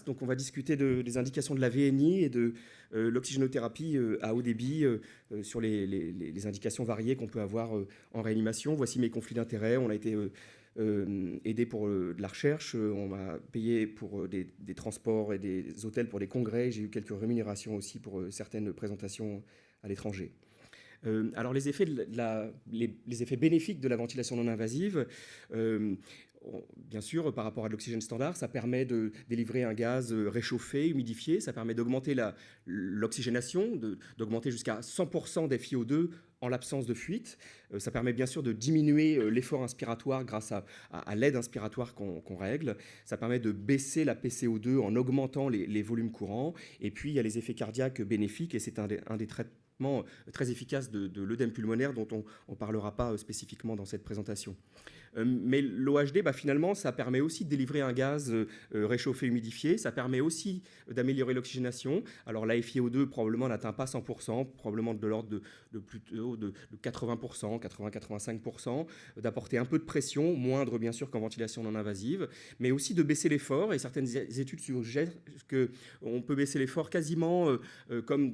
Donc, on va discuter des indications de la VNI et de l'oxygénothérapie à haut débit sur les indications variées qu'on peut avoir en réanimation. Voici mes conflits d'intérêts. On a été aidé pour de la recherche. On m'a payé pour des transports et des hôtels pour des congrès. J'ai eu quelques rémunérations aussi pour certaines présentations à l'étranger. Alors les effets, les effets bénéfiques de la ventilation non invasive, bien sûr, par rapport à l'oxygène standard, ça permet de délivrer un gaz réchauffé, humidifié, ça permet d'augmenter l'oxygénation, d'augmenter jusqu'à 100% d'FiO2 en l'absence de fuite. Ça permet bien sûr de diminuer l'effort inspiratoire grâce à l'aide inspiratoire qu'on règle. Ça permet de baisser la PCO2 en augmentant les volumes courants. Et puis, il y a les effets cardiaques bénéfiques, et c'est un des traitements très efficaces de l'œdème pulmonaire dont on ne parlera pas spécifiquement dans cette présentation. Mais l'OHD, finalement, ça permet aussi de délivrer un gaz réchauffé, humidifié. Ça permet aussi d'améliorer l'oxygénation. Alors la FiO2 probablement n'atteint pas 100%, probablement de l'ordre de plutôt de 80%, 80-85%, d'apporter un peu de pression, moindre bien sûr qu'en ventilation non invasive, mais aussi de baisser l'effort. Et certaines études suggèrent qu'on peut baisser l'effort quasiment comme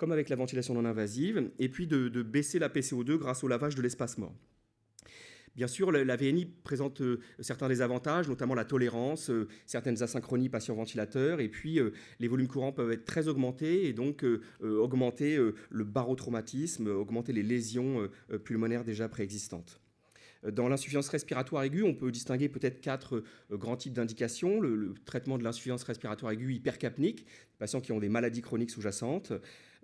avec la ventilation non invasive, et puis de baisser la PCO2 grâce au lavage de l'espace mort. Bien sûr, la VNI présente certains désavantages, notamment la tolérance, certaines asynchronies patient-ventilateur, et puis les volumes courants peuvent être très augmentés, et donc augmenter le barotraumatisme, augmenter les lésions pulmonaires déjà préexistantes. Dans l'insuffisance respiratoire aiguë, on peut distinguer peut-être 4 grands types d'indications. Le traitement de l'insuffisance respiratoire aiguë hypercapnique, patients qui ont des maladies chroniques sous-jacentes.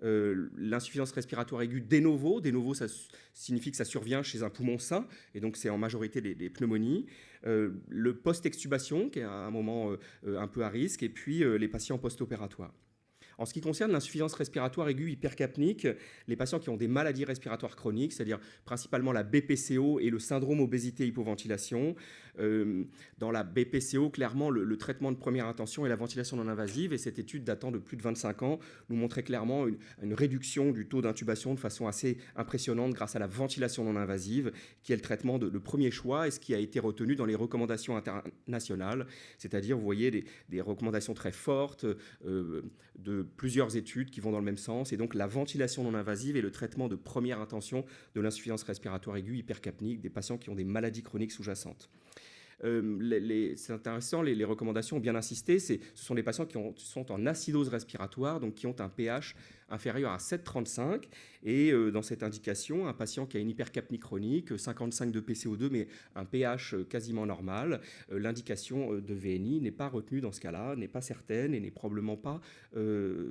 L'insuffisance respiratoire aiguë de novo. De novo, ça signifie que ça survient chez un poumon sain, et donc c'est en majorité des pneumonies. Le post-extubation, qui est un moment un peu à risque, et puis les patients post-opératoires. En ce qui concerne l'insuffisance respiratoire aiguë hypercapnique, les patients qui ont des maladies respiratoires chroniques, c'est-à-dire principalement la BPCO et le syndrome obésité-hypoventilation, dans la BPCO, clairement, le traitement de première intention est la ventilation non invasive, et cette étude datant de plus de 25 ans nous montrait clairement une réduction du taux d'intubation de façon assez impressionnante grâce à la ventilation non invasive, qui est le traitement de premier choix et ce qui a été retenu dans les recommandations internationales, c'est-à-dire, vous voyez, des recommandations très fortes de plusieurs études qui vont dans le même sens, et donc la ventilation non invasive est le traitement de première intention de l'insuffisance respiratoire aiguë hypercapnique des patients qui ont des maladies chroniques sous-jacentes. C'est intéressant, les recommandations ont bien insisté, ce sont les patients qui sont en acidose respiratoire, donc qui ont un pH inférieur à 7,35, et dans cette indication, un patient qui a une hypercapnie chronique, 55 de PCO2, mais un pH quasiment normal, l'indication de VNI n'est pas retenue dans ce cas-là, n'est pas certaine et n'est probablement pas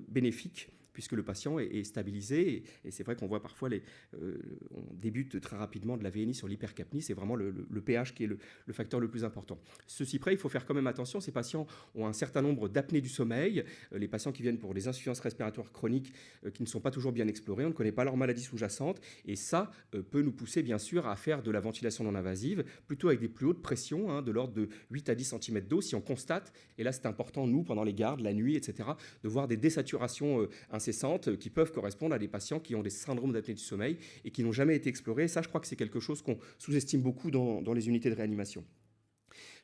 bénéfique, puisque le patient est stabilisé, et c'est vrai qu'on voit parfois, on débute très rapidement de la VNI sur l'hypercapnie, c'est vraiment le pH qui est le facteur le plus important. Ceci près, il faut faire quand même attention, ces patients ont un certain nombre d'apnées du sommeil, les patients qui viennent pour des insuffisances respiratoires chroniques qui ne sont pas toujours bien explorées, on ne connaît pas leur maladie sous-jacente, et ça peut nous pousser bien sûr à faire de la ventilation non invasive, plutôt avec des plus hautes pressions, de l'ordre de 8 à 10 cm d'eau, si on constate, et là c'est important, nous, pendant les gardes, la nuit, etc., de voir des désaturations incessantes qui peuvent correspondre à des patients qui ont des syndromes d'apnée du sommeil et qui n'ont jamais été explorés. Ça, je crois que c'est quelque chose qu'on sous-estime beaucoup dans les unités de réanimation.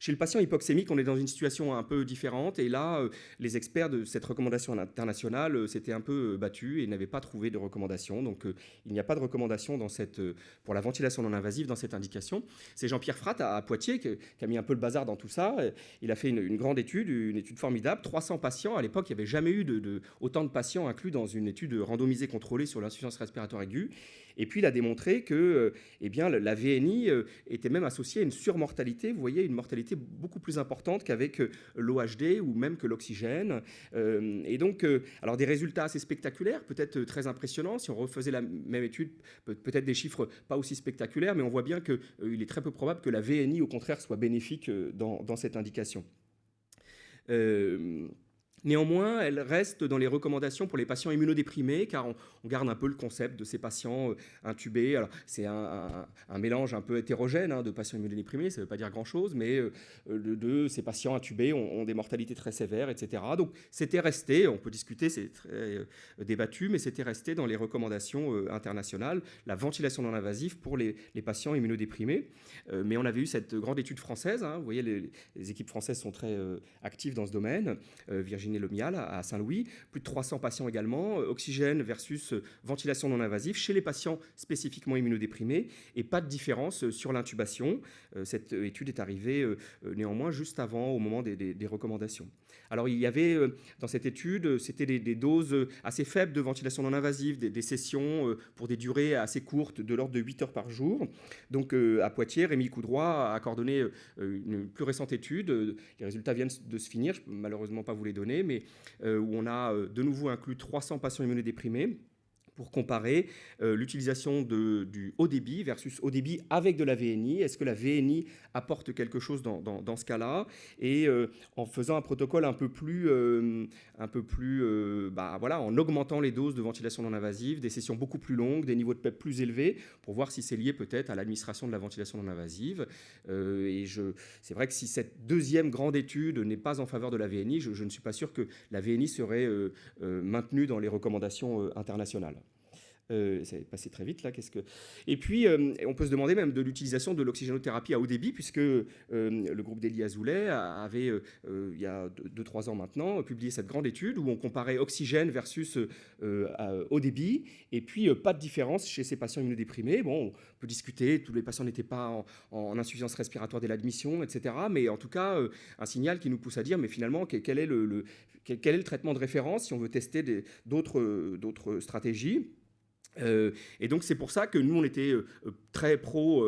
Chez le patient hypoxémique, on est dans une situation un peu différente, et là, les experts de cette recommandation internationale s'étaient un peu battus et n'avaient pas trouvé de recommandation. Donc, il n'y a pas de recommandation pour la ventilation non invasive dans cette indication. C'est Jean-Pierre Fratt à Poitiers qui a mis un peu le bazar dans tout ça. Il a fait une grande étude, une étude formidable, 300 patients. À l'époque, il n'y avait jamais eu autant de patients inclus dans une étude randomisée contrôlée sur l'insuffisance respiratoire aiguë. Et puis, il a démontré que la VNI était même associée à une surmortalité, vous voyez, une mortalité beaucoup plus importante qu'avec l'OHD ou même que l'oxygène. Et donc, alors des résultats assez spectaculaires, peut-être très impressionnants. Si on refaisait la même étude, peut-être des chiffres pas aussi spectaculaires, mais on voit bien qu'il est très peu probable que la VNI, au contraire, soit bénéfique dans cette indication. Néanmoins, elle reste dans les recommandations pour les patients immunodéprimés, car on garde un peu le concept de ces patients intubés. Alors, c'est un mélange un peu hétérogène de patients immunodéprimés, ça ne veut pas dire grand-chose, mais de ces patients intubés ont des mortalités très sévères, etc. Donc, c'était resté, on peut discuter, c'est très débattu, mais c'était resté dans les recommandations internationales, la ventilation non invasive pour les patients immunodéprimés. Mais on avait eu cette grande étude française, vous voyez, les équipes françaises sont très actives dans ce domaine, Virginie Lomial à Saint-Louis, plus de 300 patients également, oxygène versus ventilation non invasive chez les patients spécifiquement immunodéprimés, et pas de différence sur l'intubation. Cette étude est arrivée néanmoins juste avant, au moment des recommandations. Alors il y avait dans cette étude, c'était des doses assez faibles de ventilation non invasive, des sessions pour des durées assez courtes, de l'ordre de 8 heures par jour. Donc à Poitiers, Rémi Coudroy a coordonné une plus récente étude. Les résultats viennent de se finir, je ne peux malheureusement pas vous les donner, mais où on a de nouveau inclus 300 patients immunodéprimés pour comparer l'utilisation du haut débit versus haut débit avec de la VNI. Est-ce que la VNI apporte quelque chose dans ce cas-là? Et en faisant un protocole un peu plus voilà, en augmentant les doses de ventilation non invasive, des sessions beaucoup plus longues, des niveaux de PEP plus élevés, pour voir si c'est lié peut-être à l'administration de la ventilation non invasive. C'est vrai que si cette deuxième grande étude n'est pas en faveur de la VNI, je ne suis pas sûr que la VNI serait maintenue dans les recommandations internationales. Ça est passé très vite là. Et puis, on peut se demander même de l'utilisation de l'oxygénothérapie à haut débit, puisque le groupe d'Elie Azoulay avait, il y a 2-3 ans maintenant, publié cette grande étude où on comparait oxygène versus haut débit, et puis pas de différence chez ces patients immunodéprimés. Bon, on peut discuter, tous les patients n'étaient pas en insuffisance respiratoire dès l'admission, etc. Mais en tout cas, un signal qui nous pousse à dire, mais finalement, quel est le traitement de référence si on veut tester d'autres stratégies. Et donc c'est pour ça que nous on était très pro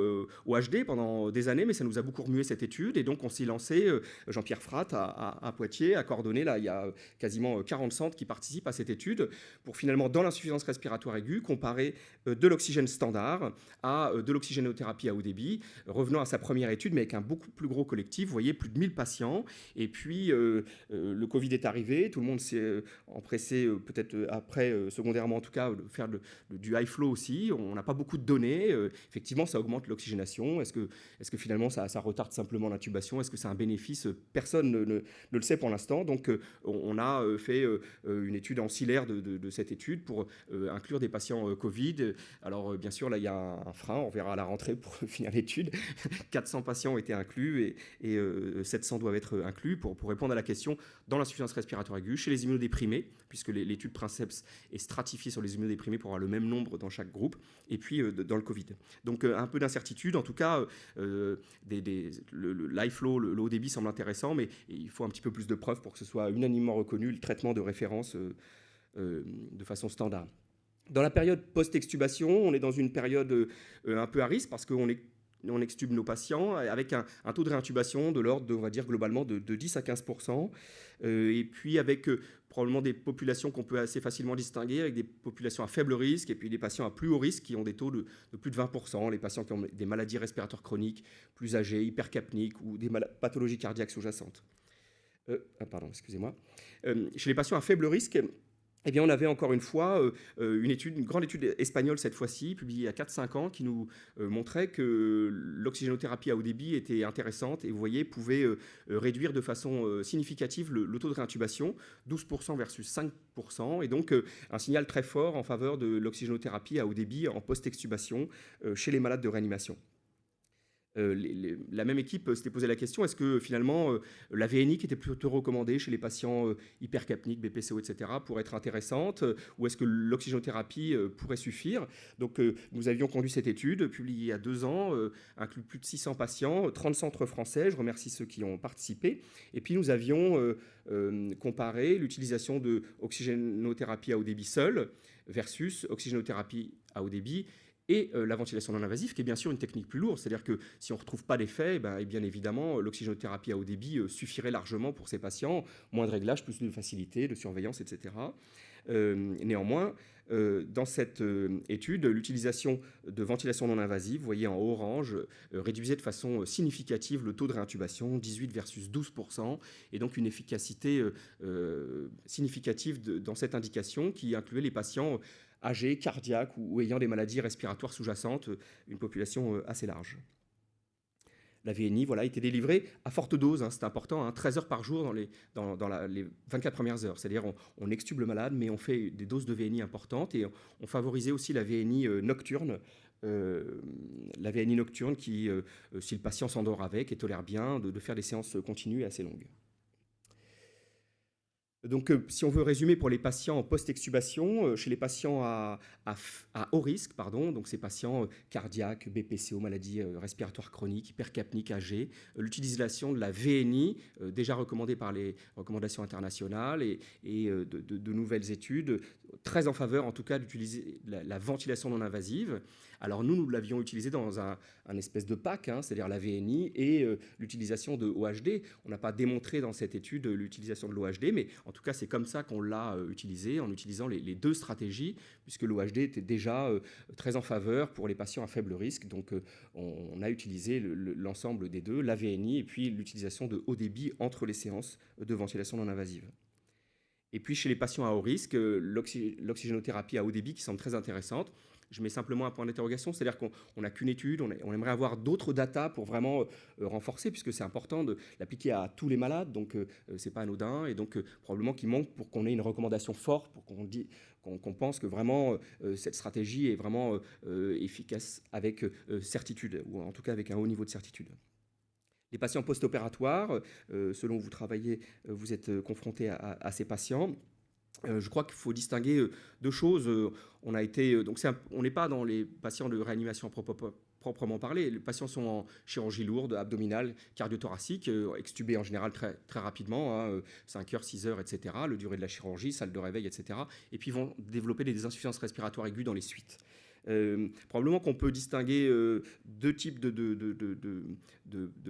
OHD pendant des années, mais ça nous a beaucoup remué cette étude, et donc on s'est lancé, Jean-Pierre Fratte à Poitiers a coordonné, là il y a quasiment 40 centres qui participent à cette étude, pour finalement dans l'insuffisance respiratoire aiguë comparer de l'oxygène standard à de l'oxygénothérapie à haut débit, revenant à sa première étude mais avec un beaucoup plus gros collectif, vous voyez, plus de 1000 patients. Et puis le Covid est arrivé, tout le monde s'est empressé peut-être après, secondairement en tout cas, de faire du high flow aussi. On n'a pas beaucoup de données. Effectivement, ça augmente l'oxygénation. Est-ce que finalement, ça retarde simplement l'intubation? Est-ce que c'est un bénéfice? Personne ne le sait pour l'instant. Donc, on a fait une étude ancillaire de cette étude pour inclure des patients Covid. Alors, bien sûr, là, il y a un frein. On verra à la rentrée pour finir l'étude. 400 patients ont été inclus et 700 doivent être inclus pour répondre à la question dans l'insuffisance respiratoire aiguë, chez les immunodéprimés, puisque l'étude Princeps est stratifiée sur les immunodéprimés pour avoir le même nombre dans chaque groupe, et puis dans le Covid. Donc un peu d'incertitude, en tout cas, le high flow, le haut débit semble intéressant, mais il faut un petit peu plus de preuves pour que ce soit unanimement reconnu, le traitement de référence de façon standard. Dans la période post-extubation, on est dans une période un peu à risque, parce qu'on extube nos patients avec un taux de réintubation de l'ordre, on va dire globalement, de 10 à 15%, et puis avec probablement des populations qu'on peut assez facilement distinguer, avec des populations à faible risque et puis des patients à plus haut risque qui ont des taux de plus de 20%, les patients qui ont des maladies respiratoires chroniques, plus âgés, hypercapniques ou des pathologies cardiaques sous-jacentes. Excusez-moi. Chez les patients à faible risque, eh bien, on avait encore une fois une grande étude espagnole cette fois-ci, publiée il y a 4-5 ans, qui nous montrait que l'oxygénothérapie à haut débit était intéressante et, vous voyez, pouvait réduire de façon significative le taux de réintubation, 12% versus 5%, et donc un signal très fort en faveur de l'oxygénothérapie à haut débit en post-extubation chez les malades de réanimation. La même équipe s'était posé la question, est-ce que finalement la VNI qui était plutôt recommandée chez les patients hypercapniques, BPCO, etc., pourrait être intéressante, ou est-ce que l'oxygénothérapie pourrait suffire? Donc nous avions conduit cette étude, publiée il y a 2 ans, inclut plus de 600 patients, 30 centres français, je remercie ceux qui ont participé, et puis nous avions comparé l'utilisation de oxygénothérapie à haut débit seule versus oxygénothérapie à haut débit et la ventilation non invasive, qui est bien sûr une technique plus lourde. C'est-à-dire que si on ne retrouve pas d'effet, et bien évidemment, l'oxygénothérapie à haut débit suffirait largement pour ces patients. Moins de réglages, plus de facilité, de surveillance, etc. Néanmoins, dans cette étude, l'utilisation de ventilation non invasive, vous voyez en orange, réduisait de façon significative le taux de réintubation, 18 versus 12%, et donc une efficacité significative dans cette indication qui incluait les patients âgés, cardiaques ou ayant des maladies respiratoires sous-jacentes, une population assez large. La VNI voilà, était délivrée à forte dose, hein, c'est important, hein, 13 heures par jour dans les 24 premières heures. C'est-à-dire on extube le malade, mais on fait des doses de VNI importantes et on favorisait aussi la VNI nocturne. La VNI nocturne qui, si le patient s'endort avec et tolère bien, de faire des séances continues et assez longues. Donc, si on veut résumer pour les patients en post-extubation, chez les patients à haut risque, pardon, donc ces patients cardiaques, BPCO, maladies respiratoires chroniques, hypercapniques âgés, l'utilisation de la VNI, déjà recommandée par les recommandations internationales et de nouvelles études, très en faveur en tout cas d'utiliser la ventilation non invasive. Alors nous l'avions utilisé dans un espèce de pack, hein, c'est-à-dire la VNI et l'utilisation de OHD. On n'a pas démontré dans cette étude l'utilisation de l'OHD, mais en tout cas c'est comme ça qu'on l'a utilisé, en utilisant les deux stratégies, puisque l'OHD était déjà très en faveur pour les patients à faible risque. Donc on a utilisé l'ensemble des deux, la VNI et puis l'utilisation de haut débit entre les séances de ventilation non invasive. Et puis chez les patients à haut risque, l'oxygénothérapie à haut débit qui semble très intéressante. Je mets simplement un point d'interrogation, c'est-à-dire qu'on n'a qu'une étude, on aimerait avoir d'autres datas pour vraiment renforcer, puisque c'est important de l'appliquer à tous les malades, donc c'est pas anodin, et donc probablement qu'il manque pour qu'on ait une recommandation forte, pour qu'on pense que vraiment cette stratégie est vraiment efficace avec certitude, ou en tout cas avec un haut niveau de certitude. Les patients post-opératoires, selon où vous travaillez, vous êtes confrontés à ces patients. Je crois qu'il faut distinguer deux choses. On n'est pas dans les patients de réanimation proprement parlé. Les patients sont en chirurgie lourde, abdominale, cardiothoracique, extubés en général très, très rapidement, hein, 5 heures, 6 heures, etc. Le durée de la chirurgie, salle de réveil, etc. Et puis ils vont développer des insuffisances respiratoires aiguës dans les suites. Probablement qu'on peut distinguer deux types de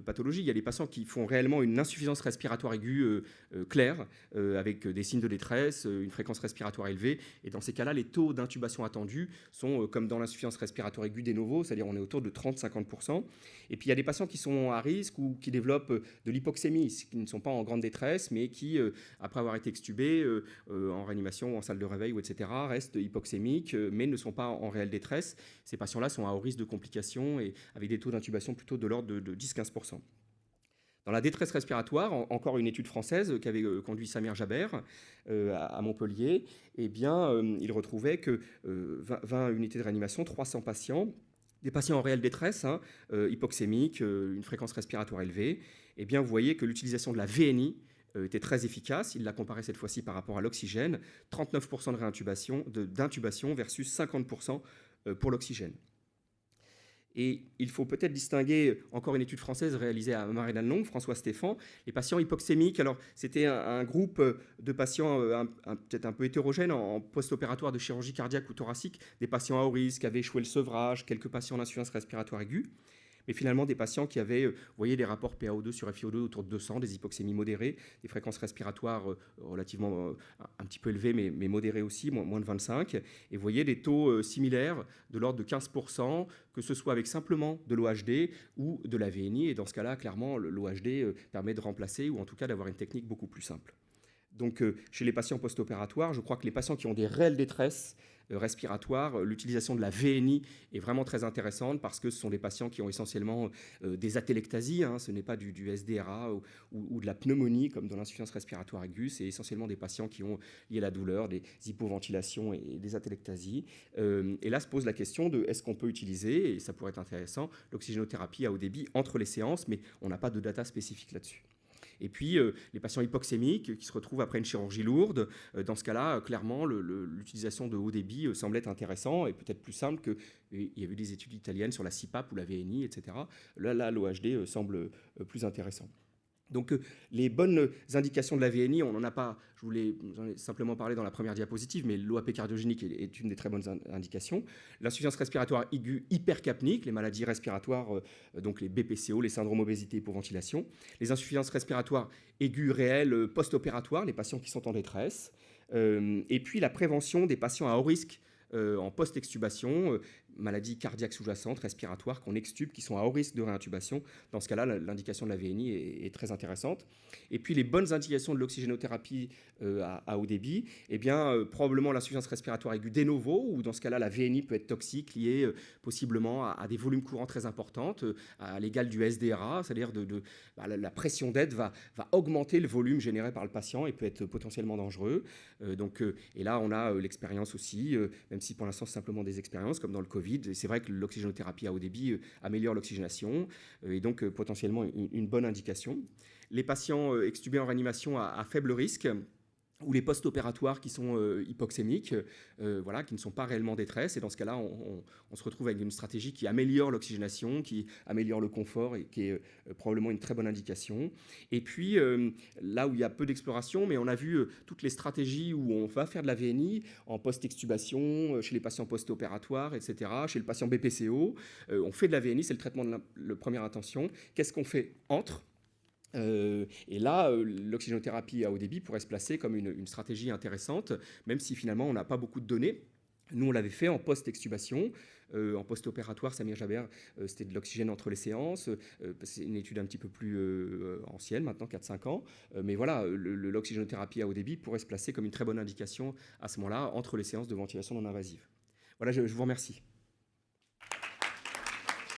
pathologies. Il y a les patients qui font réellement une insuffisance respiratoire aiguë claire, avec des signes de détresse, une fréquence respiratoire élevée. Et dans ces cas-là, les taux d'intubation attendus sont comme dans l'insuffisance respiratoire aiguë des novo, c'est-à-dire on est autour de 30-50%. Et puis il y a des patients qui sont à risque ou qui développent de l'hypoxémie, qui ne sont pas en grande détresse, mais qui, après avoir été extubés en réanimation ou en salle de réveil, ou etc., restent hypoxémiques, mais ne sont pas en réelle détresse. Ces patients-là sont à haut risque de complications et avec des taux d'intubation plutôt de l'ordre de 10-15%. Dans la détresse respiratoire, encore une étude française qu'avait conduit Samir Jaber à Montpellier, eh bien, il retrouvait que 20 unités de réanimation, 300 patients, des patients en réelle détresse, hein, hypoxémiques, une fréquence respiratoire élevée, eh bien, vous voyez que l'utilisation de la VNI était très efficace. Il l'a comparé cette fois-ci par rapport à l'oxygène, 39% de d'intubation versus 50% pour l'oxygène. Et il faut peut-être distinguer encore une étude française réalisée à Marie-Lannelongue, François Stéphan, les patients hypoxémiques. Alors, c'était un groupe de patients peut-être un peu hétérogène en post-opératoire de chirurgie cardiaque ou thoracique, des patients à haut risque qui avaient échoué le sevrage, quelques patients d'insuffisance respiratoire aiguë, mais finalement des patients qui avaient, vous voyez, des rapports PaO2 sur FiO2 autour de 200, des hypoxémies modérées, des fréquences respiratoires relativement un petit peu élevées, mais modérées aussi, moins de 25. Et vous voyez des taux similaires de l'ordre de 15%, que ce soit avec simplement de l'OHD ou de la VNI. Et dans ce cas-là, clairement, l'OHD permet de remplacer ou en tout cas d'avoir une technique beaucoup plus simple. Donc, chez les patients post-opératoires, je crois que les patients qui ont des réelles détresses respiratoires, l'utilisation de la VNI est vraiment très intéressante parce que ce sont des patients qui ont essentiellement des atélectasies, hein, ce n'est pas du SDRA ou de la pneumonie comme dans l'insuffisance respiratoire aiguë, c'est essentiellement des patients qui ont lié à la douleur, des hypoventilations et des atélectasies. Et là se pose la question de est-ce qu'on peut utiliser, et ça pourrait être intéressant, l'oxygénothérapie à haut débit entre les séances, mais on n'a pas de data spécifique là-dessus. Et puis, les patients hypoxémiques qui se retrouvent après une chirurgie lourde, dans ce cas-là, clairement, l'utilisation de haut débit semble être intéressant et peut-être plus simple que... Il y a eu des études italiennes sur la CPAP ou la VNI, etc. Là l'OHD semble plus intéressant. Donc, les bonnes indications de la VNI, on n'en a pas, j'en ai simplement parlé dans la première diapositive, mais l'OAP cardiogénique est une des très bonnes indications. L'insuffisance respiratoire aiguë hypercapnique, les maladies respiratoires, donc les BPCO, les syndromes obésité hypoventilation. Les insuffisances respiratoires aiguës réelles post-opératoires, les patients qui sont en détresse. Et puis la prévention des patients à haut risque en post-extubation, maladies cardiaques sous-jacentes, respiratoires qu'on extube, qui sont à haut risque de réintubation. Dans ce cas-là, l'indication de la VNI est très intéressante. Et puis les bonnes indications de l'oxygénothérapie à haut débit, eh bien, probablement l'insuffisance respiratoire aiguë de novo, ou dans ce cas-là, la VNI peut être toxique, liée possiblement à des volumes courants très importantes, à l'égal du SDRA, c'est-à-dire la pression d'aide va augmenter le volume généré par le patient et peut être potentiellement dangereux. Et là, on a l'expérience aussi, même si pour l'instant c'est simplement des expériences, comme dans le Covid. Et c'est vrai que l'oxygénothérapie à haut débit améliore l'oxygénation et donc potentiellement une bonne indication. Les patients extubés en réanimation à faible risque, ou les post-opératoires qui sont hypoxémiques, voilà, qui ne sont pas réellement en détresse. Et dans ce cas-là, on se retrouve avec une stratégie qui améliore l'oxygénation, qui améliore le confort et qui est probablement une très bonne indication. Et puis, là où il y a peu d'exploration, mais on a vu toutes les stratégies où on va faire de la VNI en post-extubation, chez les patients post-opératoires, etc., chez le patient BPCO. On fait de la VNI, c'est le traitement de la première intention. Qu'est-ce qu'on fait entre ? Et là, l'oxygénothérapie à haut débit pourrait se placer comme une stratégie intéressante, même si finalement on n'a pas beaucoup de données. Nous, on l'avait fait en post-extubation. En post-opératoire, Samir Jaber, c'était de l'oxygène entre les séances. C'est une étude un petit peu plus ancienne, maintenant 4-5 ans. Mais voilà, l'oxygénothérapie à haut débit pourrait se placer comme une très bonne indication à ce moment-là, entre les séances de ventilation non invasive. Voilà, je vous remercie.